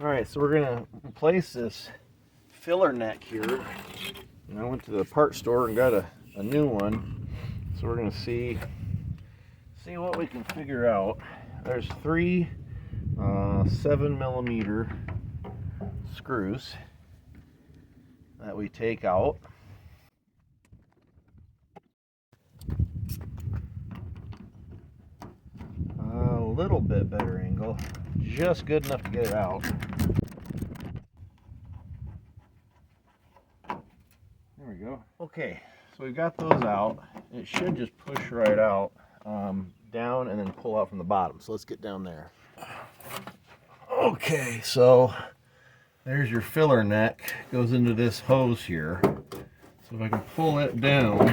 Alright, so we're going to replace this filler neck here. And I went to the part store and got a new one. So we're going to see what we can figure out. There's three 7mm screws that we take out. A little bit better angle, just good enough to get it out. There we go. Okay, so we've got those out. It should just push right out, down, and then pull out from the bottom. So let's get down there. Okay, so there's your filler neck. Goes into this hose here. So if I can pull it down,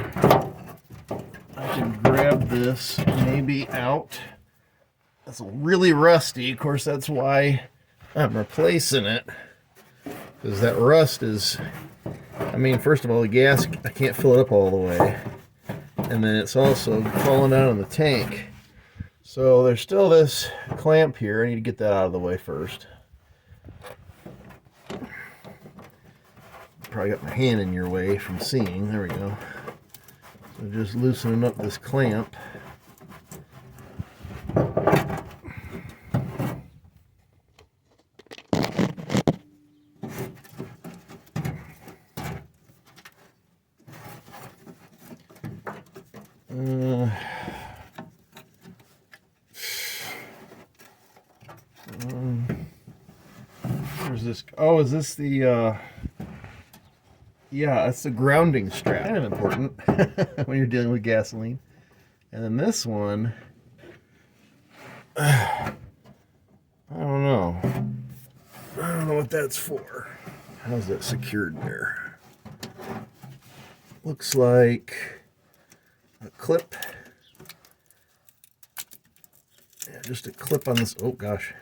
I can grab this maybe out. That's really rusty. Of course, that's why I'm replacing it. Because that rust is, I mean, first of all, the gas, I can't fill it up all the way. And then it's also falling down in the tank. So there's still this clamp here. I need to get that out of the way first. Probably got my hand in your way from seeing. There we go. So just loosening up this clamp. Where's this? Oh, is this the yeah, it's the grounding strap. Kind of important when you're dealing with gasoline. And then this one, I don't know. I don't know what that's for. How's that secured there? Looks like a clip. Yeah, just a clip on this. Oh gosh.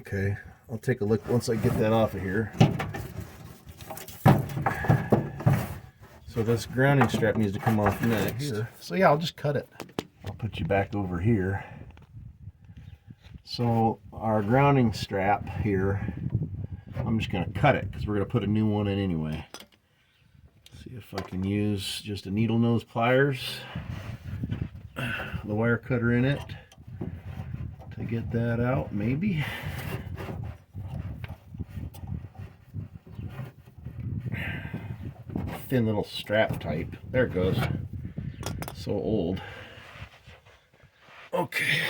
Okay, I'll take a look once I get that off of here. So this grounding strap needs to come off next. So yeah, I'll just cut it. I'll put you back over here. So our grounding strap here, I'm just going to cut it because we're going to put a new one in anyway. See if I can use just a needle nose pliers, the wire cutter in it, to get that out, maybe. Thin little strap type. There it goes. So old. Okay.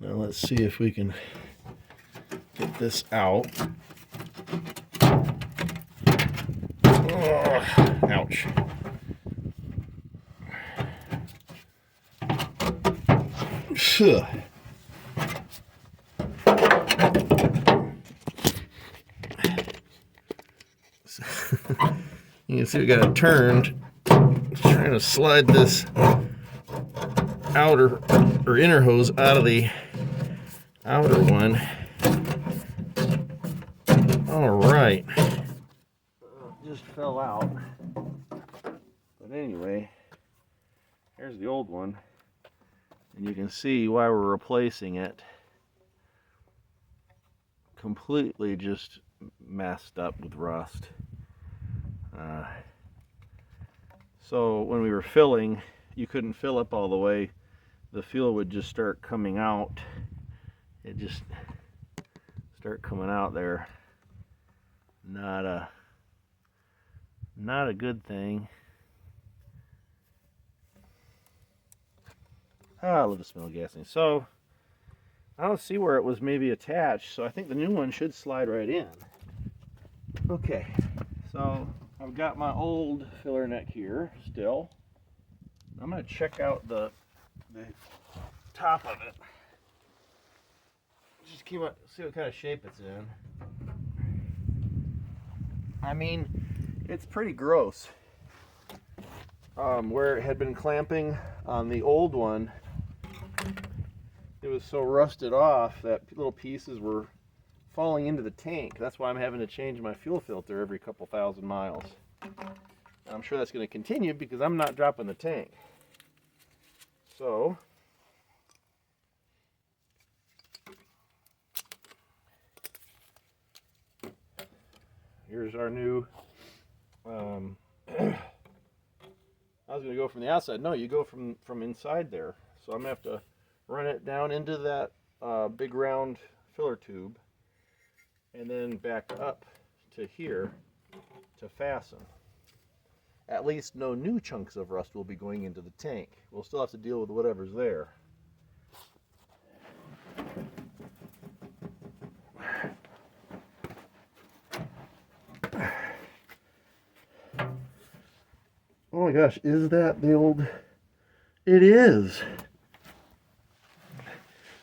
Now let's see if we can get this out. Oh, ouch. Phew. You can see we got it turned. Trying to slide this outer or inner hose out of the outer one. All right. Just fell out. But anyway, here's the old one. And you can see why we're replacing it. Completely just messed up with rust. So when we were filling, you couldn't fill up all the way. The fuel would just start coming out. It just start coming out there. Not a good thing. I love the smell of gasoline. So I don't see where it was maybe attached, so I think the new one should slide right in. Okay, so I've got my old filler neck here still. I'm going to check out the top of it. Just see what kind of shape it's in. I mean, it's pretty gross. Where it had been clamping on the old one, it was so rusted off that little pieces were falling into the tank. That's why I'm having to change my fuel filter every couple thousand miles. And I'm sure that's going to continue because I'm not dropping the tank. So Here's our new, I was going to go from the outside. No, you go from inside there. So I'm going to have to run it down into that big round filler tube and then back up to here to fasten. At least no new chunks of rust will be going into the tank. We'll still have to deal with whatever's there. Oh my gosh, is that the old... It is!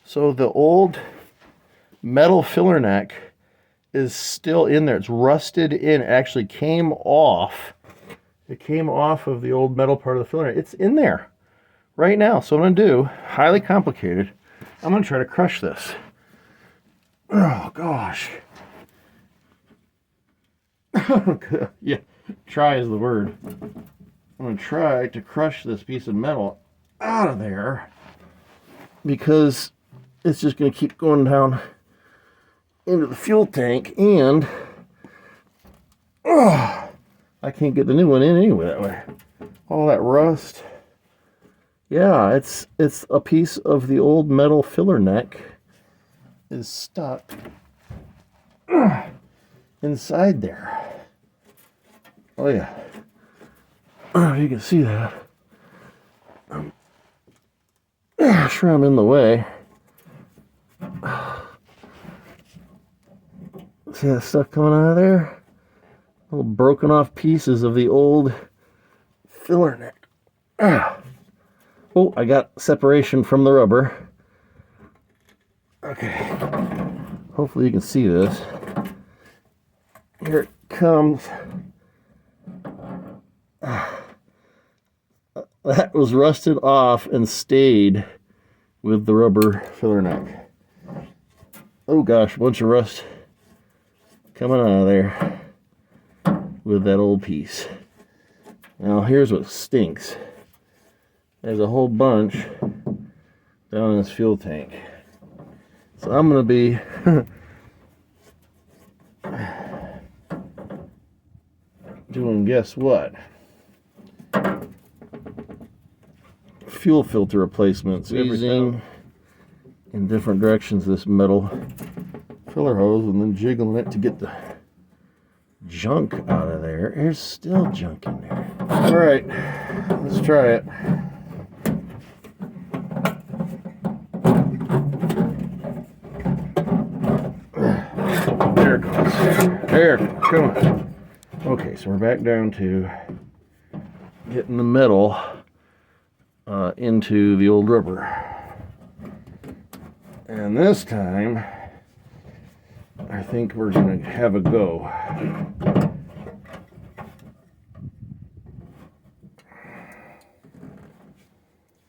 So the old metal filler neck is still in there. It's rusted in. It actually came off. It came off of the old metal part of the filler neck. It's in there right now. So what I'm going to do, highly complicated, I'm going to try to crush this. Oh gosh. Yeah, try is the word. I'm going to try to crush this piece of metal out of there because it's just going to keep going down into the fuel tank, and I can't get the new one in anyway that way. All that rust. Yeah, it's a piece of the old metal filler neck is stuck inside there. Oh yeah. You can see that. Sure, I'm in the way. See that stuff coming out of there? Little broken off pieces of the old filler neck. Oh, I got separation from the rubber. Okay. Hopefully you can see this. Here it comes. That was rusted off and stayed with the rubber filler neck. Oh gosh, a bunch of rust coming out of there with that old piece. Now here's what stinks. There's a whole bunch down in this fuel tank. So I'm going to be doing, guess what? Fuel filter replacements. Squeezing in different directions this metal filler hose and then jiggling it to get the junk out of there. There's still junk in there. All right, let's try it. There it goes. There, come on. Okay, so we're back down to getting the metal into the old rubber. And this time, I think we're going to have a go.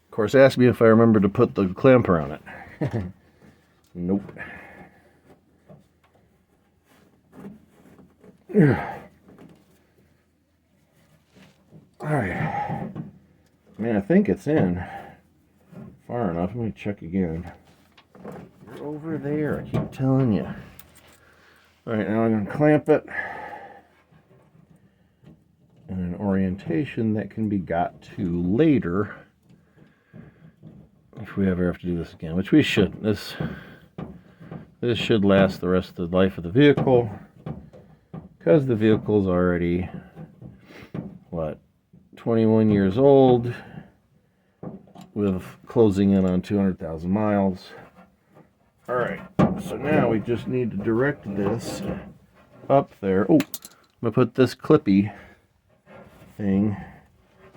Of course, ask me if I remember to put the clamp around it. Nope. Alright. Man, I think it's in far enough. Let me check again. You're over there, I keep telling you. Alright, now I'm going to clamp it in an orientation that can be got to later if we ever have to do this again, which we shouldn't. This should last the rest of the life of the vehicle because the vehicle's already, what, 21 years old with closing in on 200,000 miles. Alright, so now we just need to direct this up there. Oh, I'm going to put this clippy thing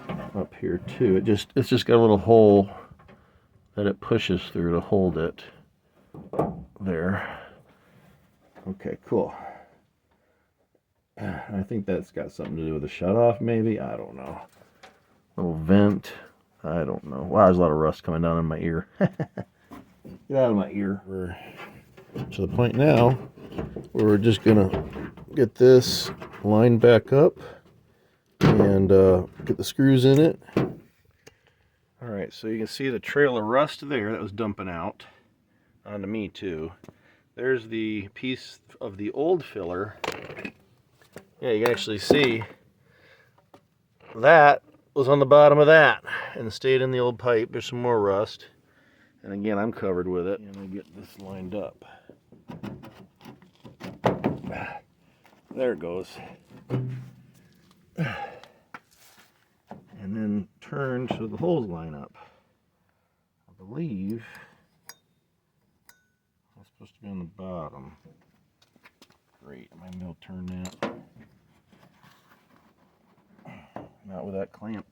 up here too. It's just got a little hole that it pushes through to hold it there. Okay, cool. I think that's got something to do with the shutoff, maybe? I don't know. Little vent. I don't know. Wow, there's a lot of rust coming down in my ear. Get out of my ear. We're to the point now where we're just going to get this lined back up and get the screws in it. Alright, so you can see the trail of rust there that was dumping out onto me too. There's the piece of the old filler Yeah, you can actually see that was on the bottom of that and stayed in the old pipe. There's some more rust. And again, I'm covered with it. And I get this lined up. There it goes. And then turn so the holes line up. I believe that's supposed to be on the bottom. Great, am I able to turn that? Not with that clamp.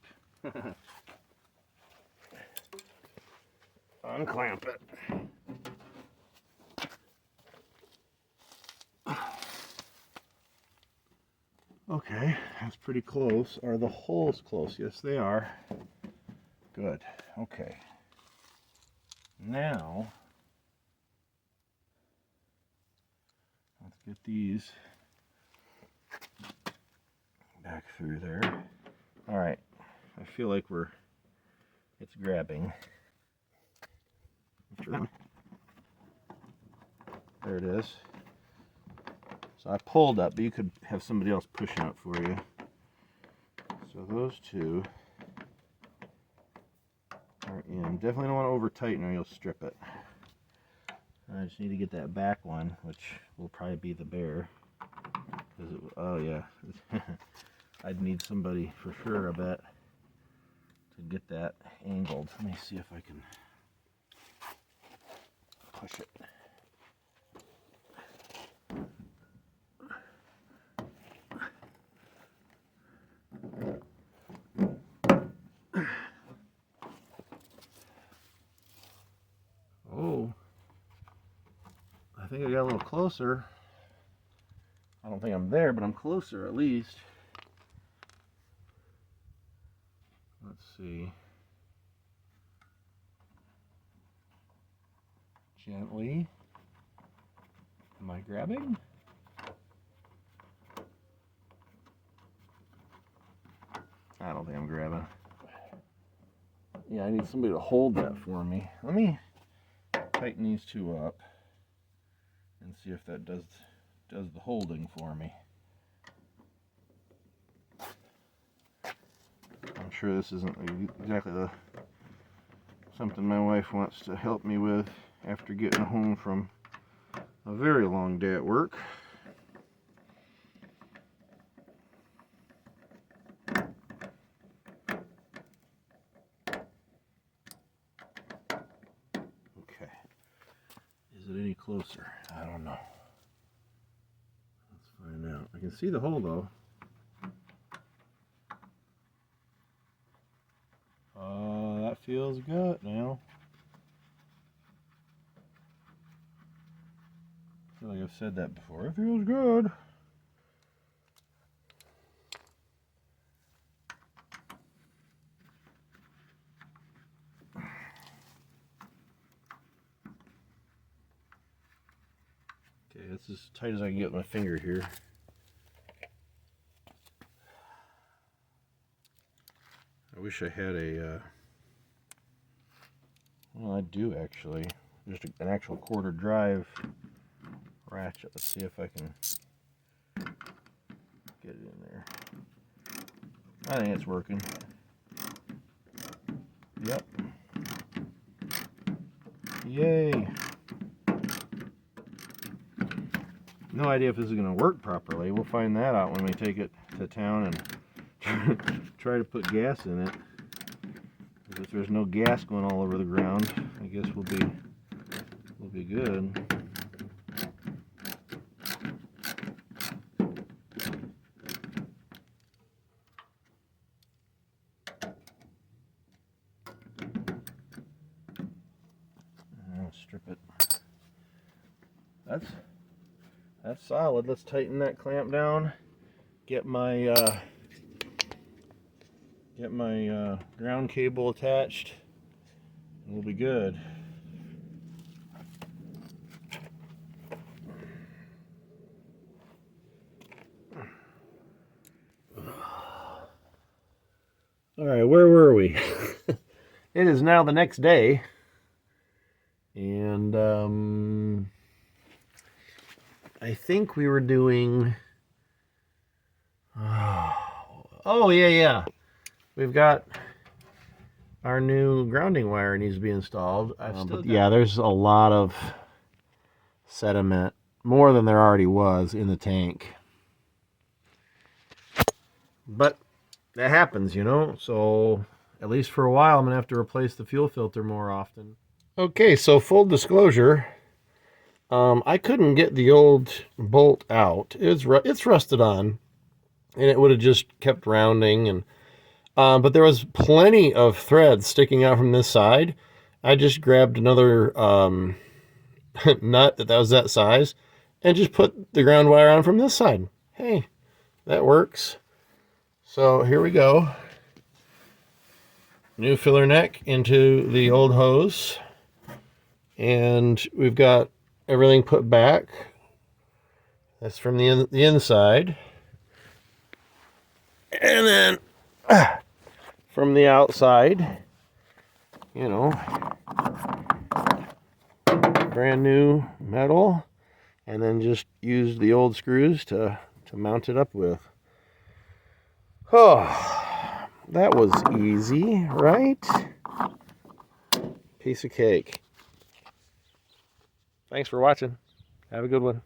Unclamp it. Okay, that's pretty close. Are the holes close? Yes, they are. Good. Okay. Now, let's get these back through there. All right. I feel like it's grabbing. There it is. So I pulled up, but you could have somebody else pushing it for you. So those two are in. Definitely don't want to over tighten or you'll strip it. I just need to get that back one, which will probably be the bear. Oh yeah, I'd need somebody for sure, I bet, to get that angled. Let me see if I can push it. Oh, I think I got a little closer. I don't think I'm there, but I'm closer at least. Let's see. Gently. Am I grabbing? I don't think I'm grabbing. Yeah, I need somebody to hold that for me. Let me tighten these two up and see if that does the holding for me. I'm sure this isn't exactly something my wife wants to help me with after getting home from a very long day at work. Okay. Is it any closer? I don't know. Let's find out. I can see the hole though. That feels good now. I feel like I've said that before. It feels good. Okay, that's as tight as I can get with my finger here. I wish I had a, well, I do actually, just an actual quarter drive ratchet. Let's see if I can get it in there. I think it's working. Yep. Yay. No idea if this is going to work properly. We'll find that out when we take it to town and try to put gas in it. Because if there's no gas going all over the ground, I guess we'll be good. Strip it. That's solid. Let's tighten that clamp down. Get my ground cable attached, and we'll be good. All right, where were we? It is now the next day, and I think we were doing Oh, yeah. We've got our new grounding wire needs to be installed. But yeah, there's a lot of sediment, more than there already was in the tank. But that happens, you know, so at least for a while I'm gonna have to replace the fuel filter more often. Okay, so full disclosure, I couldn't get the old bolt out. It's rusted on, and it would have just kept rounding, and but there was plenty of thread sticking out from this side. I just grabbed another nut that was that size and just put the ground wire on from this side. Hey, that works. So here we go. New filler neck into the old hose. And we've got everything put back. That's from the inside. And then from the outside, you know, brand new metal. And then just use the old screws to mount it up with. Oh, that was easy, right? Piece of cake. Thanks for watching. Have a good one.